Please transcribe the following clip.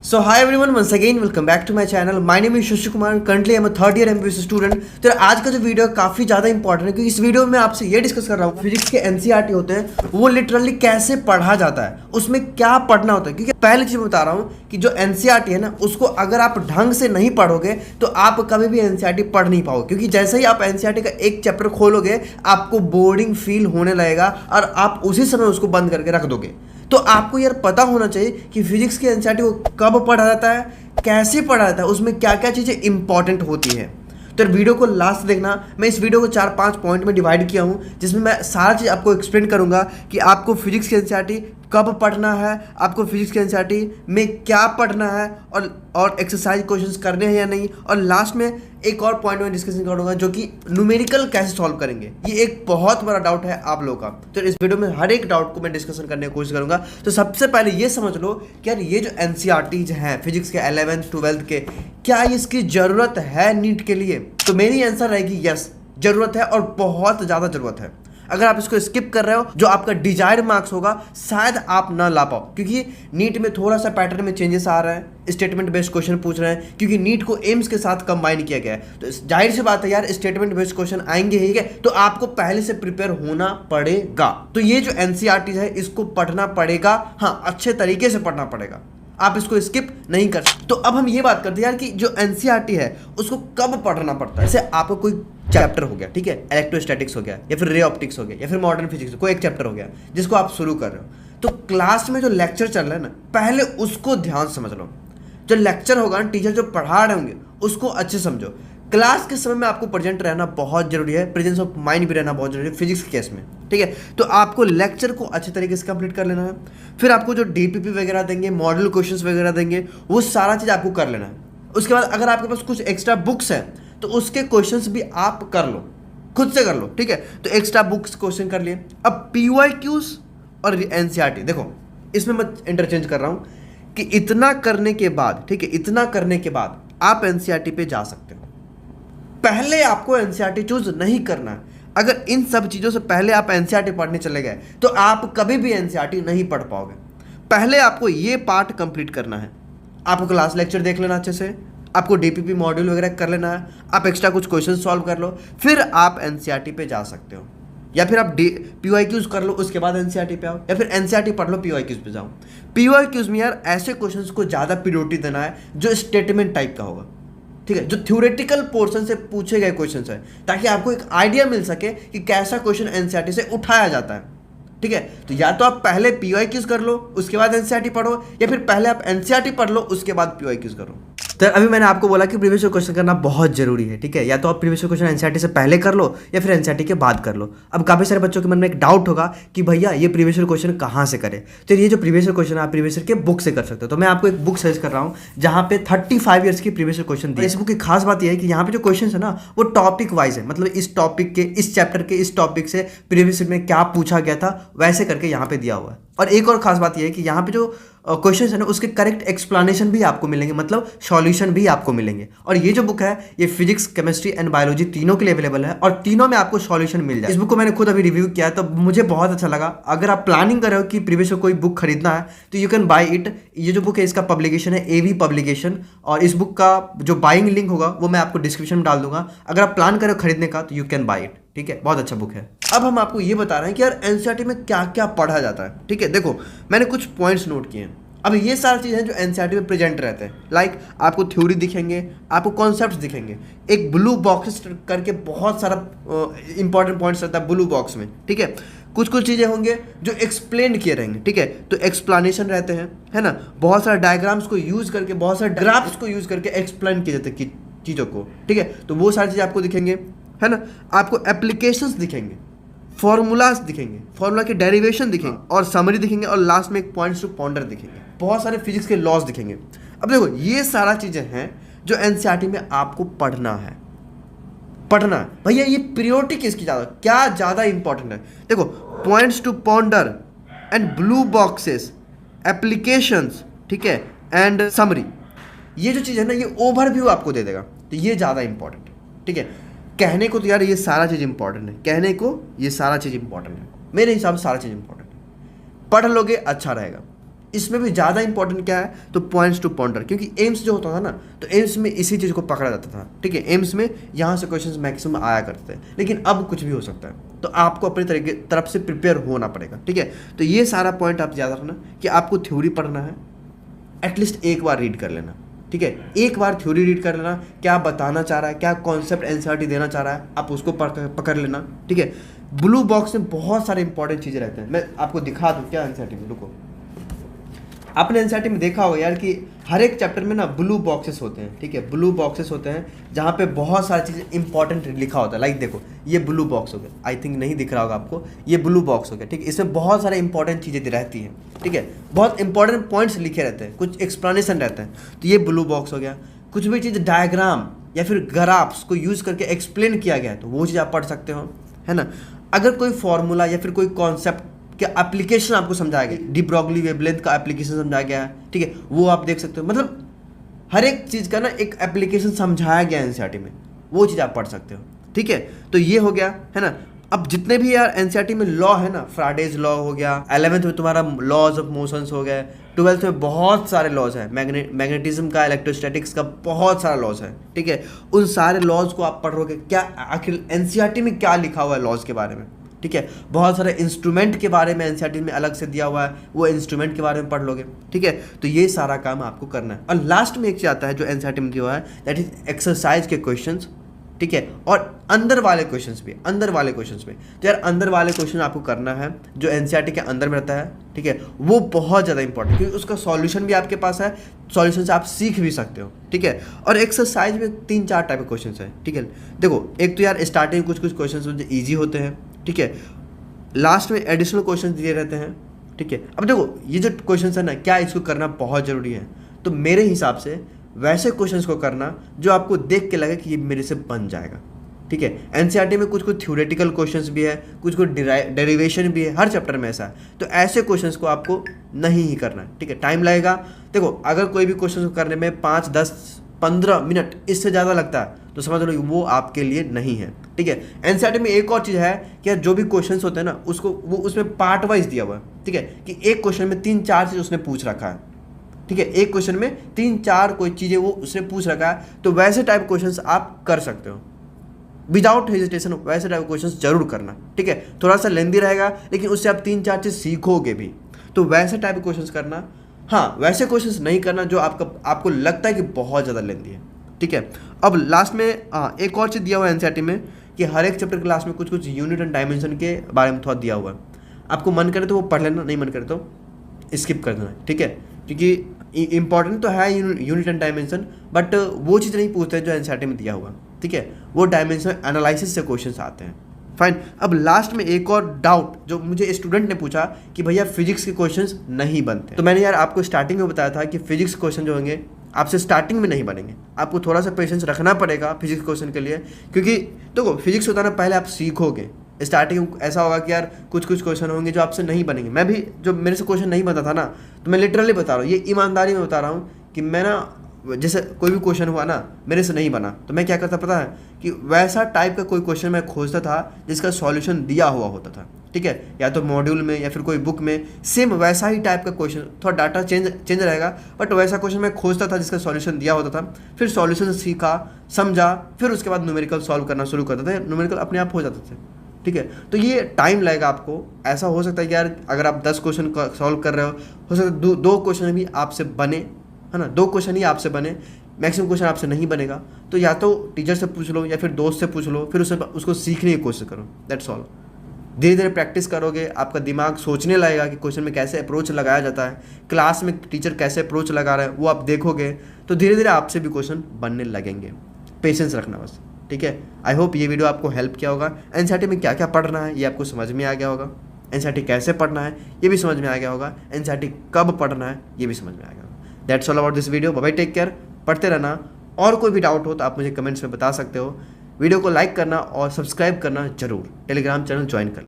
So hi everyone, once again welcome back to my channel. My name is Shashi Kumar. Currently I'm a third year MBBS student. तो आज का जो video है काफ़ी ज़्यादा important है क्योंकि इस वीडियो में मैं आपसे ये डिस्कस कर रहा हूँ फिजिक्स के एनसीईआरटी होते हैं वो लिटरली कैसे पढ़ा जाता है, उसमें क्या पढ़ना होता है। क्योंकि पहली चीज़ बता रहा हूँ कि जो एनसीईआरटी है ना उसको अगर आप ढंग से नहीं पढ़ोगे तो आप कभी भी एनसीईआरटी पढ़ नहीं पाओगे। क्योंकि जैसे ही आप एनसीईआरटी का एक चैप्टर खोलोगे आपको बोरिंग फील होने लगेगा और आप उसी समय उसको बंद करके रख दोगे। तो आपको यार पता होना चाहिए कि फिजिक्स के एनसीईआरटी को कब पढ़ा जाता है, कैसे पढ़ा जाता है, उसमें क्या क्या चीज़ें इंपॉर्टेंट होती है। तो वीडियो को लास्ट देखना। मैं इस वीडियो को 4-5 पॉइंट में डिवाइड किया हूँ जिसमें मैं सारा चीज़ आपको एक्सप्लेन करूँगा कि आपको फिजिक्स के एनसीईआरटी कब पढ़ना है, आपको फिजिक्स के एनसीईआरटी में क्या पढ़ना है और एक्सरसाइज क्वेश्चंस करने हैं या नहीं। और लास्ट में एक और पॉइंट में डिस्कशन करूँगा जो कि न्यूमेरिकल कैसे सॉल्व करेंगे। ये एक बहुत बड़ा डाउट है आप लोगों का, तो इस वीडियो में हर एक डाउट को मैं डिस्कशन करने की कोशिश करूँगा। तो सबसे पहले ये समझ लो कि यार ये जो एनसीईआरटीज हैं फिजिक्स के 11th 12th के, क्या इसकी ज़रूरत है नीट के लिए? तो मेरी आंसर रहेगी यस, ज़रूरत है और बहुत ज़्यादा ज़रूरत है। अगर आप इसको स्किप कर रहे हो जो आपका डिजायर्ड मार्क्स होगा शायद आप ना ला पाओ, क्योंकि नीट में थोड़ा सा पैटर्न में चेंजेस आ रहा है, स्टेटमेंट बेस्ड क्वेश्चन पूछ रहे हैं क्योंकि नीट को एम्स के साथ कंबाइन किया गया है। तो जाहिर सी बात है यार स्टेटमेंट बेस्ड क्वेश्चन आएंगे ही है, तो आपको पहले से प्रिपेयर होना पड़ेगा। तो ये जो एनसीईआरटी है इसको पढ़ना पड़ेगा, हाँ अच्छे तरीके से पढ़ना पड़ेगा, आप इसको स्किप नहीं कर सकते। तो अब हम ये बात करते हैं यार कि जो एनसीईआरटी है उसको कब पढ़ना पड़ता है। जैसे आपको कोई चैप्टर हो गया, ठीक है, इलेक्ट्रोस्टैटिक्स हो गया या फिर रे ऑप्टिक्स हो गया या फिर मॉडर्न फिजिक्स, कोई एक चैप्टर हो गया जिसको आप शुरू कर रहे हो, तो क्लास में जो लेक्चर चल रहा है ना पहले उसको ध्यान समझ लो। जो लेक्चर होगा ना, टीचर जो पढ़ा रहे होंगे उसको अच्छे समझो। क्लास के समय में आपको प्रेजेंट रहना बहुत जरूरी है, प्रेजेंस ऑफ माइंड भी रहना बहुत जरूरी है फिजिक्स के केस में, ठीक है। तो आपको लेक्चर को अच्छे तरीके से कंप्लीट कर लेना है। फिर आपको जो डीपीपी वगैरह देंगे, मॉडल क्वेश्चंस वगैरह देंगे, वो सारा चीज़ आपको कर लेना है। उसके बाद अगर आपके पास कुछ एक्स्ट्रा बुक्स हैं तो उसके क्वेश्चंस भी आप कर लो, खुद से कर लो, ठीक है। तो एक्स्ट्रा बुक्स क्वेश्चन कर लिए। अब पीवाईक्यूज और एनसीईआरटी देखो, इसमें मैं इंटरचेंज कर रहा हूँ कि इतना करने के बाद, ठीक है, इतना करने के बाद आप एनसीईआरटी पे जा सकते हो। पहले आपको एनसीईआरटी चूज नहीं करना है। अगर इन सब चीज़ों से पहले आप एनसीईआरटी पढ़ने चले गए तो आप कभी भी एनसीईआरटी नहीं पढ़ पाओगे। पहले आपको ये पार्ट कंप्लीट करना है। आपको क्लास लेक्चर देख लेना अच्छे से, आपको डीपीपी मॉड्यूल वगैरह कर लेना है, आप एक्स्ट्रा कुछ क्वेश्चन सॉल्व कर लो, फिर आप एनसीईआरटी पे जा सकते हो। या फिर आप पीवाईक्यूज कर लो उसके बाद एनसीईआरटी पे आओ, या फिर एनसीईआरटी पढ़ लो पीवाईक्यूज पे जाओ। पीवाईक्यूज में यार ऐसे क्वेश्चंस को ज़्यादा प्रायोरिटी देना है जो स्टेटमेंट टाइप का होगा, ठीक है, जो थ्योरेटिकल पोर्शन से पूछे गए क्वेश्चन है, ताकि आपको एक आइडिया मिल सके कि कैसा क्वेश्चन एनसीईआरटी से उठाया जाता है, ठीक है। तो या तो आप पहले पीवाईक्यूज कर लो उसके बाद एनसीईआरटी पढ़ो, या फिर पहले आप एनसीईआरटी पढ़ लो उसके बाद पीवाईक्यूज करो। तो अभी मैंने आपको बोला कि प्रीवियस क्वेश्चन करना बहुत जरूरी है, ठीक है। या तो आप प्रीवियस क्वेश्चन एनसीईआरटी से पहले कर लो या फिर एनसीईआरटी के बाद कर लो। अब काफ़ी सारे बच्चों के मन में एक डाउट होगा कि भैया ये प्रीवियस क्वेश्चन कहाँ से करें। तो ये जो प्रीवियस क्वेश्चन आप प्रीवियस के बुक से कर सकते हो। तो मैं आपको एक बुक सजेस्ट कर रहा हूँ जहाँ पे 35 ईयर्स की प्रीवियस क्वेश्चन दी। इस बुक की खास बात यह है कि यहाँ पे जो क्वेश्चन है ना वो टॉपिक वाइज है, मतलब इस टॉपिक के, इस चैप्टर के इस टॉपिक से प्रीवियस में क्या पूछा गया था वैसे करके यहाँ पे दिया हुआ है। और एक और खास बात यह है कि यहाँ पे जो क्वेश्चन है ना उसके करेक्ट एक्सप्लेनेशन भी आपको मिलेंगे, मतलब सॉल्यूशन भी आपको मिलेंगे। और ये जो बुक है ये फिजिक्स, केमिस्ट्री एंड बायोलॉजी तीनों के लिए अवेलेबल है और तीनों में आपको सॉल्यूशन मिल जाए। इस बुक को मैंने खुद अभी रिव्यू किया है तो मुझे बहुत अच्छा लगा। अगर आप प्लानिंग कर रहे हो कि प्रीवियस को कोई बुक खरीदना है तो यू कैन बाई इट। ये जो बुक है इसका पब्लिकेशन है एवी पब्लिकेशन, और इस बुक का जो बाइंग लिंक होगा वो मैं आपको डिस्क्रिप्शन में डाल दूंगा। अगर आप प्लान कर रहे हो खरीदने का तो यू कैन बाई इट, ठीक है, बहुत अच्छा बुक है। अब हम आपको ये बता रहे हैं कि यार एनसीईआरटी में क्या क्या पढ़ा जाता है, ठीक है। देखो मैंने कुछ पॉइंट्स नोट किए हैं। अब ये सारी चीज़ें हैं जो एनसीईआरटी में प्रेजेंट रहते हैं। लाइक आपको थ्योरी दिखेंगे, आपको कॉन्सेप्ट्स दिखेंगे, एक ब्लू बॉक्स करके बहुत सारा इंपॉर्टेंट पॉइंट्स रहता है ब्लू बॉक्स में, ठीक है। कुछ कुछ चीज़ें होंगे जो एक्सप्लेन किए रहेंगे, ठीक है, तो एक्सप्लेनेशन रहते हैं, है ना। बहुत सारे डायग्राम्स को यूज़ करके, बहुत सारे ग्राफ्स को यूज़ करके एक्सप्लेन किए जाते हैं चीज़ों को, ठीक है। तो वो सारी चीज़ें आपको दिखेंगे, है ना। आपको एप्लीकेशंस दिखेंगे, फॉर्मूलाज दिखेंगे, फॉर्मूला के डेरिवेशन दिखेंगे और समरी दिखेंगे, और लास्ट में एक पॉइंट्स टू पॉन्डर दिखेंगे, बहुत सारे फिजिक्स के लॉज दिखेंगे। अब देखो ये सारा चीज़ें हैं जो एनसीईआरटी में आपको पढ़ना है। भैया ये प्रायोरिटी किसकी ज़्यादा, क्या ज़्यादा इंपॉर्टेंट है? देखो points to ponder and blue boxes, applications, ठीक है, एंड समरी, ये जो चीज़ है ना ये ओवरव्यू आपको दे देगा, तो ये ज़्यादा इंपॉर्टेंट है, ठीक है। कहने को तो यार ये सारा चीज़ इंपॉर्टेंट है, कहने को ये सारा चीज़ इंपॉर्टेंट है, मेरे हिसाब से सारा चीज़ इंपॉर्टेंट है। पढ़ लोगे अच्छा रहेगा, इसमें भी ज़्यादा इंपॉर्टेंट क्या है, तो पॉइंट्स टू पॉन्डर, क्योंकि एम्स जो होता था ना, तो एम्स में इसी चीज़ को पकड़ा जाता था, ठीक है। एम्स में यहाँ से क्वेश्चंस मैक्सिमम आया करते थे, लेकिन अब कुछ भी हो सकता है, तो आपको अपनी तरफ से प्रिपेयर होना पड़ेगा, ठीक है। तो ये सारा पॉइंट आप याद रखना कि आपको थ्योरी पढ़ना है, एटलीस्ट एक बार रीड कर लेना, ठीक है। एक बार थ्योरी रीड कर लेना, क्या बताना चाह रहा है, क्या कॉन्सेप्ट एनसीईआरटी देना चाह रहा है, आप उसको पकड़ लेना, ठीक है। ब्लू बॉक्स में बहुत सारे इंपॉर्टेंट चीज़ें रहते हैं, मैं आपको दिखा दूँ क्या एनसीईआरटी में, रुको। आपने एनसीईआरटी में देखा होगा यार कि हर एक चैप्टर में ना ब्लू बॉक्सेस होते हैं, ठीक है। ब्लू बॉक्सेस होते हैं जहाँ पे बहुत सारी चीज़ें इंपॉर्टेंट लिखा होता है। लाइक देखो, ये ब्लू बॉक्स हो गया, आई थिंक नहीं दिख रहा होगा आपको, ये ब्लू बॉक्स हो गया, ठीक है। इसमें बहुत सारे इंपॉर्टेंट चीज़ें रहती हैं, ठीक है। बहुत इंपॉर्टेंट पॉइंट्स लिखे रहते हैं, कुछ एक्सप्लेनेशन रहते हैं, तो ये ब्लू बॉक्स हो गया। कुछ भी चीज़ डायग्राम या फिर ग्राफ्स को यूज़ करके एक्सप्लेन किया गया है, तो वो चीज़ आप पढ़ सकते हो, है ना। अगर कोई फॉर्मूला या फिर कोई कॉन्सेप्ट क्या एप्लीकेशन आपको समझाया गया, डी ब्रॉगली वेवलेंथ का एप्लीकेशन समझाया गया है, ठीक है, वो आप देख सकते हो। मतलब हर एक चीज़ का ना एक एप्लीकेशन समझाया गया है एनसीईआरटी में, वो चीज़ आप पढ़ सकते हो, ठीक है। तो ये हो गया, है ना। अब जितने भी यार एनसीईआरटी में लॉ है ना, फ्राइडेज लॉ हो गया, 11th में तुम्हारा लॉज ऑफ मोशंस हो गए, 12th में बहुत सारे लॉज है, मैग्नेटिज्म का, इलेक्ट्रोस्टैटिक्स का बहुत सारा लॉज है, ठीक है। उन सारे लॉज को आप पढ़ोगे, क्या आखिर एनसीईआरटी में क्या लिखा हुआ है लॉज के बारे में, ठीक है। बहुत सारे इंस्ट्रूमेंट के बारे में एनसीईआरटी में अलग से दिया हुआ है, वो इंस्ट्रूमेंट के बारे में पढ़ लोगे, ठीक है। तो ये सारा काम आपको करना है। और लास्ट में एक चीज़ आता है जो एनसीईआरटी में दिया हुआ है, दैट इज एक्सरसाइज के क्वेश्चंस, ठीक है। और अंदर वाले क्वेश्चंस भी, अंदर वाले क्वेश्चंस में, तो यार अंदर वाले क्वेश्चन आपको करना है जो एनसीईआरटी के अंदर में रहता है, ठीक है। वो बहुत ज़्यादा इंपॉर्टेंट, क्योंकि उसका सॉल्यूशन भी आपके पास है, सॉल्यूशन से आप सीख भी सकते हो, ठीक है। और एक्सरसाइज में 3-4 टाइप के क्वेश्चन है, ठीक है। देखो, एक तो यार स्टार्टिंग कुछ क्वेश्चन जो ईजी होते हैं, ठीक है। लास्ट में एडिशनल क्वेश्चन दिए रहते हैं, ठीक है। अब देखो, ये जो क्वेश्चन है ना, क्या इसको करना बहुत ज़रूरी है, तो मेरे हिसाब से वैसे क्वेश्चंस को करना जो आपको देख के लगे कि ये मेरे से बन जाएगा, ठीक है। एनसीईआरटी में कुछ थ्योरेटिकल क्वेश्चंस भी है, कुछ डेरिवेशन भी है, हर चैप्टर में ऐसा है, तो ऐसे क्वेश्चंस को आपको नहीं ही करना है, ठीक है। टाइम लगेगा, देखो अगर कोई भी क्वेश्चन को करने में 5, 10, 15 मिनट इससे ज़्यादा लगता है, तो समझ लो वो आपके लिए नहीं है, ठीक है। एनसीईआरटी में एक और चीज़ है कि जो भी क्वेश्चंस होते हैं ना, उसको वो उसमें पार्ट वाइज दिया हुआ है, ठीक है, कि एक क्वेश्चन में 3-4 चीज़ उसने पूछ रखा है, ठीक है। एक क्वेश्चन में 3-4 कोई चीज़ें वो उसने पूछ रखा है, तो वैसे टाइप क्वेश्चंस आप कर सकते हो विदाउट हेजिटेशन, वैसे टाइप क्वेश्चंस जरूर करना, ठीक है। थोड़ा सा लेंदी रहेगा, लेकिन उससे आप 3-4 चीज़ सीखोगे भी, तो वैसे टाइप क्वेश्चंस करना। हाँ, वैसे क्वेश्चंस नहीं करना जो आपको लगता है कि बहुत ज़्यादा लेंदी है, ठीक है। अब लास्ट में एक और चीज़ दिया हुआ है एनसीईआरटी में कि हर एक चैप्टर क्लास में कुछ यूनिट एंड डायमेंशन के बारे में थोड़ा दिया हुआ है। आपको मन करे तो वो पढ़ लेना, नहीं मन करे तो स्किप कर देना, ठीक है। क्योंकि इंपॉर्टेंट तो है यूनिट एंड डायमेंशन, बट वो चीज़ नहीं पूछते जो एनसीईआरटी में दिया हुआ, ठीक है। वो डायमेंशन एनालिसिस से क्वेश्चन आते हैं, फाइन। अब लास्ट में एक और डाउट जो मुझे स्टूडेंट ने पूछा कि भैया फिजिक्स के क्वेश्चंस नहीं बनते, तो मैंने यार आपको स्टार्टिंग में बताया था कि फिजिक्स क्वेश्चन जो होंगे आपसे स्टार्टिंग में नहीं बनेंगे, आपको थोड़ा सा पेशेंस रखना पड़ेगा फिजिक्स क्वेश्चन के लिए, क्योंकि देखो फिजिक्स होता है ना, पहले आप सीखोगे, स्टार्टिंग ऐसा होगा कि यार कुछ क्वेश्चन होंगे जो आपसे नहीं बनेंगे। मैं भी, जो मेरे से क्वेश्चन नहीं बनता था ना, तो मैं लिटरली बता रहा हूँ, ये ईमानदारी में बता रहा हूँ कि मैं ना, जैसे कोई भी क्वेश्चन हुआ ना मेरे से नहीं बना, तो मैं क्या करता पता है, कि वैसा टाइप का कोई क्वेश्चन मैं खोजता था जिसका सॉल्यूशन दिया हुआ होता था, ठीक है, या तो मॉड्यूल में या फिर कोई बुक में, सेम वैसा ही टाइप का क्वेश्चन, थोड़ा डाटा चेंज रहेगा, बट वैसा क्वेश्चन मैं खोजता था जिसका सॉल्यूशन दिया होता था, फिर सॉल्यूशन सीखा, समझा, फिर उसके बाद न्यूमेरिकल सॉल्व करना शुरू करते थे, न्यूमेरिकल अपने आप हो जाते थे, ठीक है। तो ये टाइम लगेगा आपको, ऐसा हो सकता है कि यार अगर आप 10 क्वेश्चन सॉल्व कर रहे हो सकता है 2 क्वेश्चन भी आपसे बने, है ना, 2 क्वेश्चन ही आपसे बने, मैक्सिमम क्वेश्चन आपसे नहीं बनेगा, तो या तो टीचर से पूछ लो या फिर दोस्त से पूछ लो, फिर उसको सीखने की कोशिश करो, दैट्स ऑल। धीरे धीरे प्रैक्टिस करोगे, आपका दिमाग सोचने लगेगा कि क्वेश्चन में कैसे अप्रोच लगाया जाता है, क्लास में टीचर कैसे अप्रोच लगा रहा है वो आप देखोगे, तो धीरे धीरे आपसे भी क्वेश्चन बनने लगेंगे। पेशेंस रखना बस, ठीक है। आई होप ये वीडियो आपको हेल्प किया होगा। एनसीईआरटी में क्या क्या पढ़ना है ये आपको समझ में आ गया होगा, एनसीईआरटी कैसे पढ़ना है ये भी समझ में आ गया होगा, एनसीईआरटी कब पढ़ना है ये भी समझ में आ गया होगा। That's all about this video, bye bye, take care, पढ़ते रहना। और कोई भी डाउट हो तो आप मुझे कमेंट्स में बता सकते हो। वीडियो को लाइक करना और सब्सक्राइब करना जरूर, टेलीग्राम चैनल ज्वाइन करना।